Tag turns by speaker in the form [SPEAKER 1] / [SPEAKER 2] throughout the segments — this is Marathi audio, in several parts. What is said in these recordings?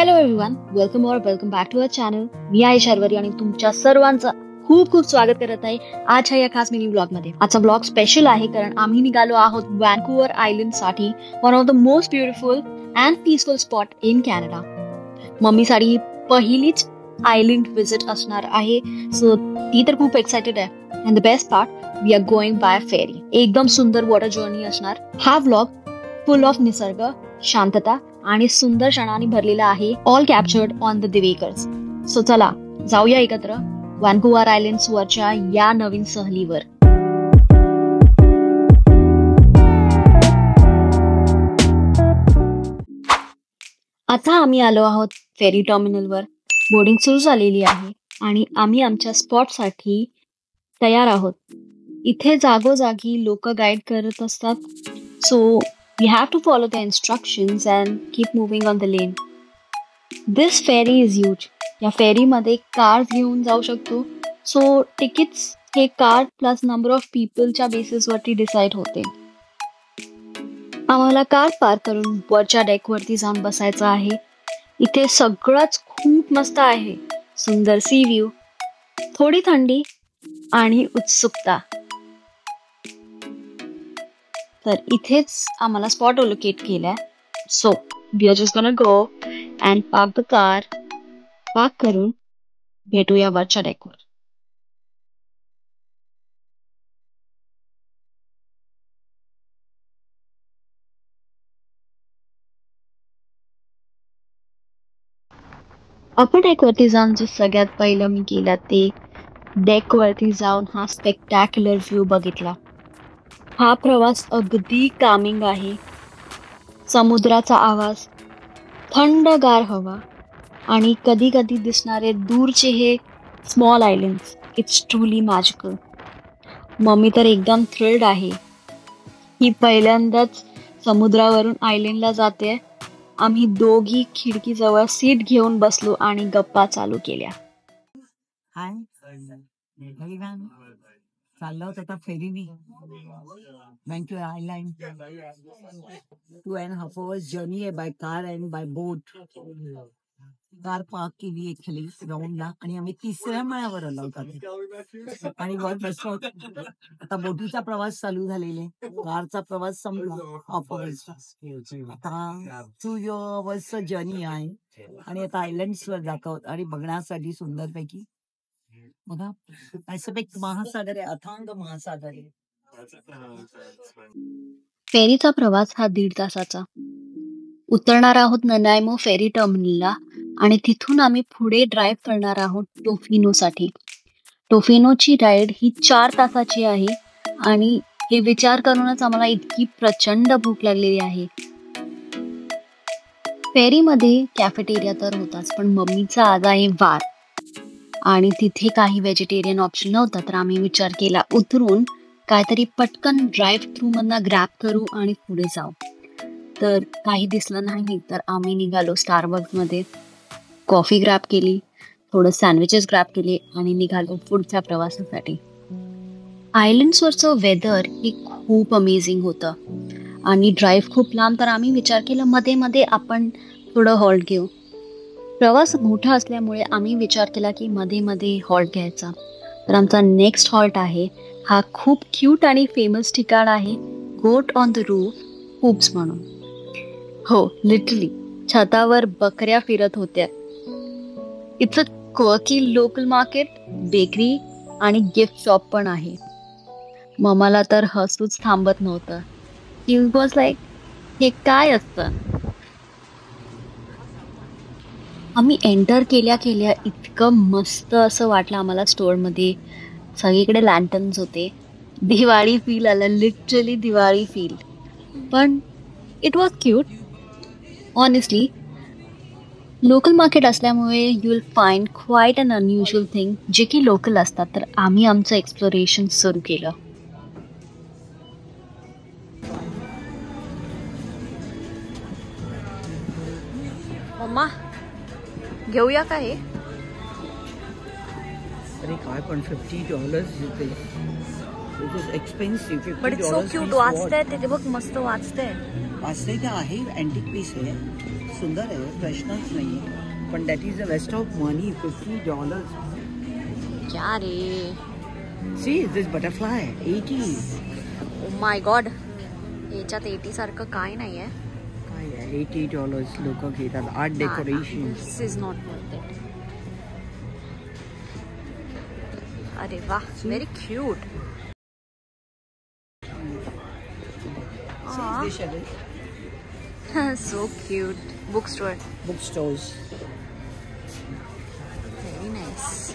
[SPEAKER 1] Hello everyone, welcome back to our channel. मी आहे शर्वरी आणि तुमच्या सर्वांचं खूप खूप स्वागत करत आहे आजच्या या खास मिनी ब्लॉग मध्ये. आजचा ब्लॉग स्पेशल आहे कारण आम्ही निघालो आहोत व्हॅन्कूव्हर आयलंड साठी, one of the most beautiful and peaceful spot in Canada. मम्मीसाठी पहिलीच आयलंड विजिट असणार आहे, सो ती तर खूप एक्साइटेड आहे. And the best part, we are going by ferry. एकदम सुंदर वॉटर जर्नी असणार. हा व्लॉग फुल ऑफ निसर्ग, शांतता आणि सुंदर क्षणांनी भरलेला आहे, all captured on the vehicles. So चला जाऊया एकत्र व्हॅन्कूव्हर आयलंड्स वरच्या या नवीन सहलीवर. आता आम्ही आलो आहोत फेरी टर्मिनलवर. बोर्डिंग सुरू झालेली आहे आणि आम्ही आमच्या स्पॉटसाठी तयार आहोत. इथे जागोजागी लोक गाईड करत असतात, so we have to follow the instructions and keep moving on the lane. This ferry is huge. या फेरी मध्ये कार्स घेऊन जाऊ शकतो, सो तिकीट्स हे कार प्लस नंबर ऑफ पीपलच्या बेसिस वरती डिसाइड होते. आम्हाला कार पार्क करून वरच्या डेक वरती जाऊन बसायचं आहे. इथे सगळंच खूप मस्त आहे. सुंदर सी व्ह्यू, थोडी थंडी आणि उत्सुकता. तर इथेच आम्हाला स्पॉट लोकेट केलाय. So we are just gonna go and park the car. Park करून भेटूया वरच्या डेकवर. अपर डेक वरती जाऊन जे सगळ्यात पहिलं मी केलं ते डेक वरती जाऊन हा स्पेक्टॅक्युलर व्ह्यू बघितला. हा प्रवास अगदी कामिंग आहे. समुद्राचा आवाज, थंडगार हवा आणि कधी कधी दिसणारे दूरचे हे small island's, it's truly magical. Mummy तर एकदम थ्रिल्ड आहे. ही पहिल्यांदाच समुद्रावरून आयलंडला जाते. आम्ही दोघी खिडकीजवळ सीट घेऊन बसलो आणि गप्पा चालू केल्या.
[SPEAKER 2] हाय चाललो आता फेरीनी व्हॅन्कूव्हर आयलंड. 2.5 hours जर्नी आहे by car and bye boat. Car park केली एक्चुअली राऊंडला आणि आम्ही 3ऱ्या माळ्यावर आलो होतो आणि वर बसलो. आता बोटीचा प्रवास चालू झालेला आहे. कारचा प्रवास संपला. आता 2 hours जर्नी आहे आणि आता आयलंड्स वर जातो आणि बघण्यासाठी सुंदरपैकी बघा पॅसिफिक महासागर आहे, अथांग महासागर आहे.
[SPEAKER 1] फेरीचा प्रवास हा 1.5 तासाचा. उतरणार आहोत ननायमो फेरी टर्मिनलला आणि तिथून आम्ही पुढे ड्राईव्ह करणार आहोत टोफिनोसाठी. टोफिनोची राईड ही 4 तासाची आहे आणि हे विचार करूनच आम्हाला इतकी प्रचंड भूक लागलेली आहे. फेरीमध्ये कॅफेटेरिया तर होताच, पण मम्मीचा आज आहे वार आणि तिथे काही व्हेजिटेरियन ऑप्शन नव्हता, तर आम्ही विचार केला उतरून काहीतरी पटकन ड्राईव्ह थ्रू मधनं ग्रॅब करू आणि पुढे जाऊ. तर काही दिसलं नाही, तर आम्ही निघालो स्टारबक्स मध्ये. कॉफी ग्रॅब केली, थोडं सँडविचेस ग्रॅब केले आणि निघालो पुढच्या प्रवासासाठी. आयलंड्सवरचं वेदर हे खूप अमेझिंग होतं आणि ड्राईव्ह खूप लांब, तर आम्ही विचार केला मध्ये मध्ये आपण थोडं हॉल्ट घेऊ. प्रवास मोठा असल्यामुळे आम्ही विचार केला की मध्ये मध्ये हॉल्ट घ्यायचा. तर आमचा नेक्स्ट हॉल्ट आहे हा खूप क्यूट आणि फेमस ठिकाण आहे, गोट ऑन द रूफ हूप्स म्हणून. हो, लिटरली छतावर बकऱ्या फिरत होत्या. It's a quirky local market, bakery आणि गिफ्ट शॉप पण आहे. मम्माला तर हसूच थांबत नव्हतं. शी वॉज लाईक, हे काय असतं. आम्ही एंटर केल्या केल्या इतकं मस्त असं वाटलं आम्हाला स्टोअरमध्ये. सगळीकडे लॅन्टर्न्स होते. दिवाळी फील आला, लिटरली दिवाळी फील. पण it was cute. Honestly local market असल्यामुळे you will find quite an unusual thing जे की लोकल असतात. तर आम्ही आमचं एक्सप्लोरेशन सुरू केलं. मम्मा घेऊया का हे?
[SPEAKER 2] अरे काय पण $50 expensive.
[SPEAKER 1] But it's so cute. वाचतंय ते बघ, मस्त वाचतंय.
[SPEAKER 2] वाचतंय ते आहे, अँटिक पीस आहे. सुंदर आहे, प्रश्नच नाहीये. पण that is a waste of money. $50.
[SPEAKER 1] क्या रे.
[SPEAKER 2] See this butterfly 80.
[SPEAKER 1] Oh my God, याच्यात 80 सारखं काय नाहीये.
[SPEAKER 2] काय आहे, $80 लोक घेतात. Art decoration.
[SPEAKER 1] This is not worth it. अरे वाह, very cute. So cute.
[SPEAKER 2] Bookstores.
[SPEAKER 1] Very nice.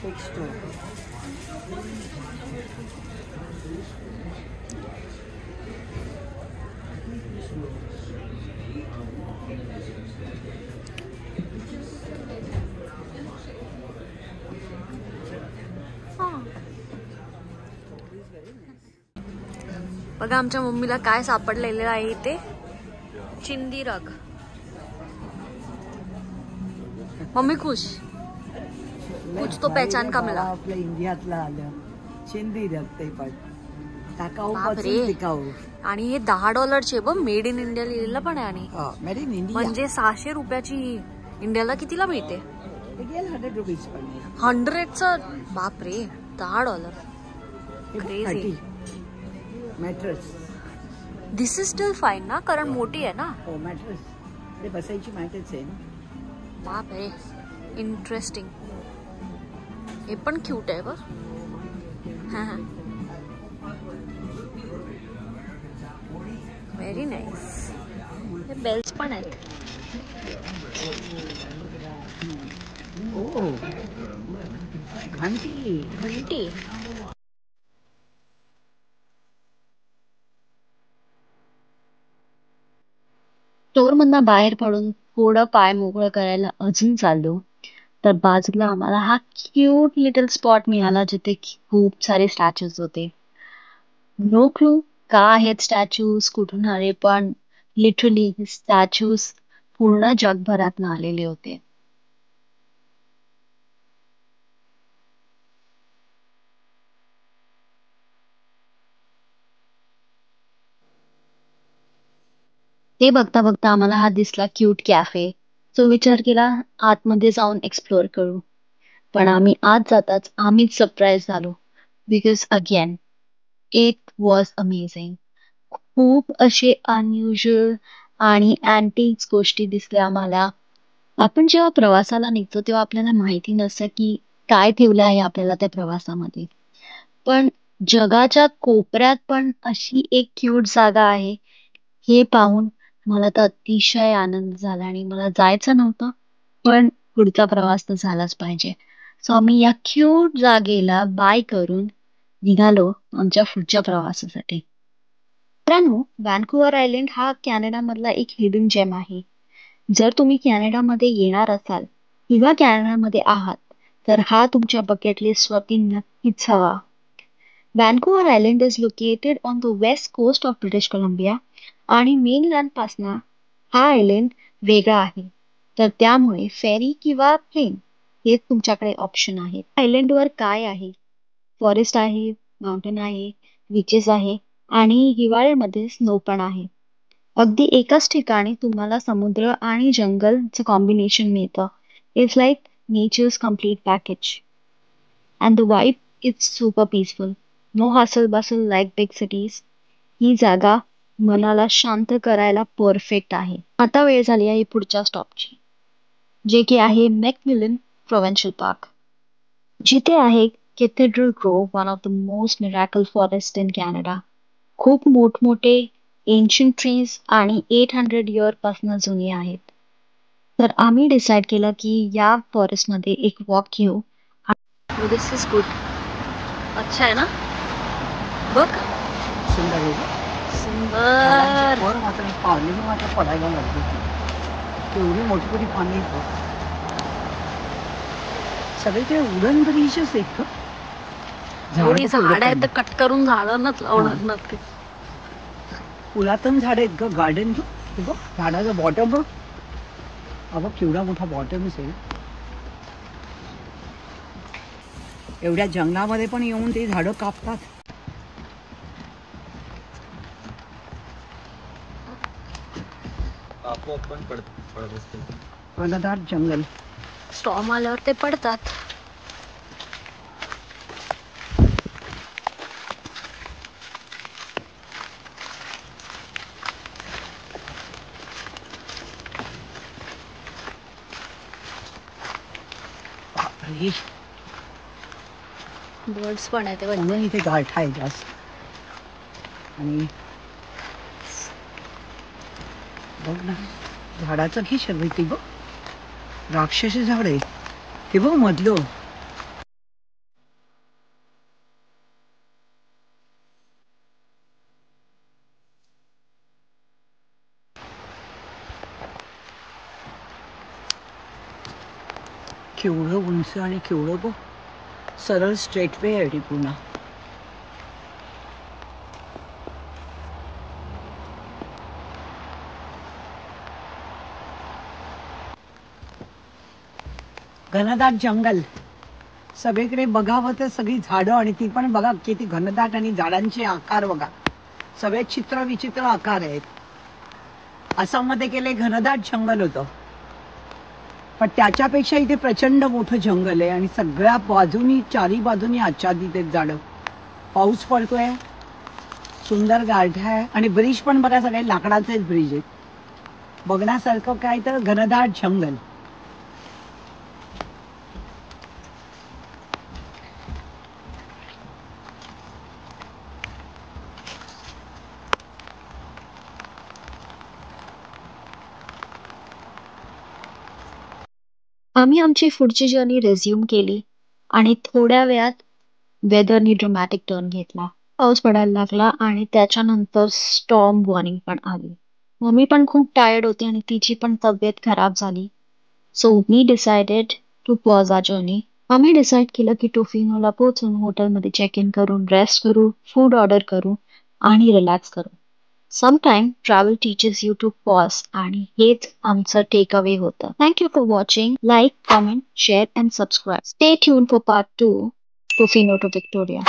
[SPEAKER 2] Bookstore.
[SPEAKER 1] बघा आमच्या मम्मीला काय सापडलेलं आहे इथे. चिंदी रग. मम्मी खुश. कुछ तो पहचान का मिला.
[SPEAKER 2] आपल्या इंडियातला आलं चिंदी रग. ते पण टाकाऊ टिकाऊ.
[SPEAKER 1] आणि हे $10 बघ. मेड इन इंडिया लिहिलेलं पण आहे. आणि
[SPEAKER 2] मेड इन इंडिया
[SPEAKER 1] म्हणजे 600 रुपयाची. इंडियाला कितीला मिळते. 100चं. बापरे, $10. Crazy.
[SPEAKER 2] Mattress.
[SPEAKER 1] This is still fine ना, कारण मोठी आहे ना.
[SPEAKER 2] हो, मॅट्रेस. ते बसायची मॅटच आहे ना.
[SPEAKER 1] बापरे, इंटरेस्टिंग. हे पण क्यूट आहे बघ. Very nice. हे बेल्स पण आहेत.
[SPEAKER 2] ओ, घंटी.
[SPEAKER 1] घंटी. स्टोर मधनं बाहेर पडून थोडं पाय मोकळं करायला अजून चाललो तर बाजूला आम्हाला हा क्यूट लिटल स्पॉट मिळाला जिथे खूप सारे स्टॅच्यूज होते. नो क्लू का आहेत स्टॅच्यूज, कुठून आले, पण लिटरली स्टॅच्यूज पूर्ण जगभरात आलेले होते. ते बघता बघता आम्हाला हा दिसला क्यूट कॅफे. सो विचार केला आतमध्ये जाऊन एक्सप्लोअर करू. पण आम्ही आत जाताच आम्हीच सरप्राईज झालो. Because again it was amazing. खूप असे अनयुजुअल आणि अँटिक्स गोष्टी दिसल्या आम्हाला. आपण जेव्हा प्रवासाला निघतो तेव्हा आपल्याला माहिती नसतं की काय ठेवलं आहे आपल्याला त्या प्रवासामध्ये. पण जगाच्या कोपऱ्यात पण अशी एक क्यूट जागा आहे हे पाहून मला तर अतिशय आनंद झाला. आणि मला जायचं नव्हतं पण पुढचा प्रवास तर झालाच पाहिजे. सो आम्ही या क्यूट जागेला बाय करून निघालो आमच्या पुढच्या प्रवासासाठी. मित्रांनो, व्हॅन्कुव्हर आयलंड हा कॅनडामधला एक हिडन जेम आहे. जर तुम्ही कॅनडामध्ये येणार असाल किंवा कॅनडामध्ये आहात तर हा तुमच्या बकेट लिस्टवरती नक्कीच हवा. Vancouver island is located on the west coast of British Columbia आणि मेनलँड पासून हा आयलंड वेगळा आहे. तर त्यामुळे फेरी किंवा प्लेन हेच तुमच्याकडे ऑप्शन आहेत. आयलंडवर काय आहे? फॉरेस्ट आहे, माउंटेन आहे, बीचेस आहे आणि हिवाळ्यामध्ये स्नो पण आहे. अगदी एकाच ठिकाणी तुम्हाला समुद्र आणि जंगलचं कॉम्बिनेशन मिळतं. It's like nature's complete package. And the vibe is super peaceful. No hustle bustle like big cities. ही जागा मनाला शांत करायला परफेक्ट आहे. आता वेळ झाली आहे पुढच्या स्टॉपची, जे की आहे मॅकमिलन प्रोव्हिन्शियल पार्क. जिथे आहे cathedral grove, one of the most miracle forest in Canada. खूप मोठमोठे एन्शियंट ट्रीज आणि 800 इयर पासून जुनी आहेत. तर आम्ही डिसाईड केलं की या फॉरेस्टमध्ये एक वॉक घेऊ. दिस इज गुड. अच्छा आहे ना, बघ.
[SPEAKER 2] सुंदर आहे.
[SPEAKER 1] सुंदर.
[SPEAKER 2] पाणी मात्र पडायला लागली. एवढी मोठी मोठी पाणी. सगळे ते उडन ब्रिजेस आहेत का?
[SPEAKER 1] एवढी झाड आहेत तर कट करून झाडांनाच लावणार ना ते.
[SPEAKER 2] पुरातन झाड आहेत ग. गार्डन बघ, झाडाचा बॉटम बघ. अबा केवढा मोठा बॉटम आहे. एवढ्या जंगलामध्ये पण येऊन ते झाडं कापतात. घनदाट जंगल.
[SPEAKER 1] स्टॉर्म आल्यावर ते पडतात. बर्ड्स पण आहेत
[SPEAKER 2] म्हणून इथे गाठ आहे जास्त. आणि बघ ना, झाडाचं की शर्वी ते बघ, राक्षसी झाड आहे ते बघ मधलं. केवढं उंच आणि केवढं बघ, सरळ स्ट्रेट वे आहे पुन्हा. घनदाट जंगल, सगळीकडे बघावं तर सगळी झाडं, आणि ती पण बघा किती घनदाट, आणि झाडांचे आकार बघा, सगळे चित्र विचित्र आकार आहेत. आसाममध्ये केले घनदाट जंगल होतं, पण त्याच्यापेक्षा इथे प्रचंड मोठं जंगल आहे, आणि सगळ्या बाजूनी चारी बाजूनी आच्छादित आहेत झाडं. पाऊस पडतोय, सुंदर गारठा आहे, आणि ब्रिज पण बघा सगळे लाकडाचेच ब्रिज आहेत. बघण्यासारखं काय तर घनदाट जंगल.
[SPEAKER 1] आम्ही आमची पुढची जर्नी रेझ्युम केली आणि थोड्या वेळात वेदरनी ड्रामॅटिक टर्न घेतला. पाऊस पडायला लागला आणि त्याच्यानंतर स्टॉर्म वॉर्निंग पण आली. मम्मी पण खूप टायर्ड होती आणि तिची पण तब्येत खराब झाली. So we decided to pause our journey. आम्ही डिसाईड केलं की टोफिनोला पोहोचून हॉटेलमध्ये चेक इन करून रेस्ट करू, फूड ऑर्डर करू आणि रिलॅक्स करू. Sometime travel teaches you to pause आणि हेच आमचं टेकअवे होतं. Thank you for watching. Like, comment, share and subscribe. Stay tuned for part 2, Tofino to Victoria.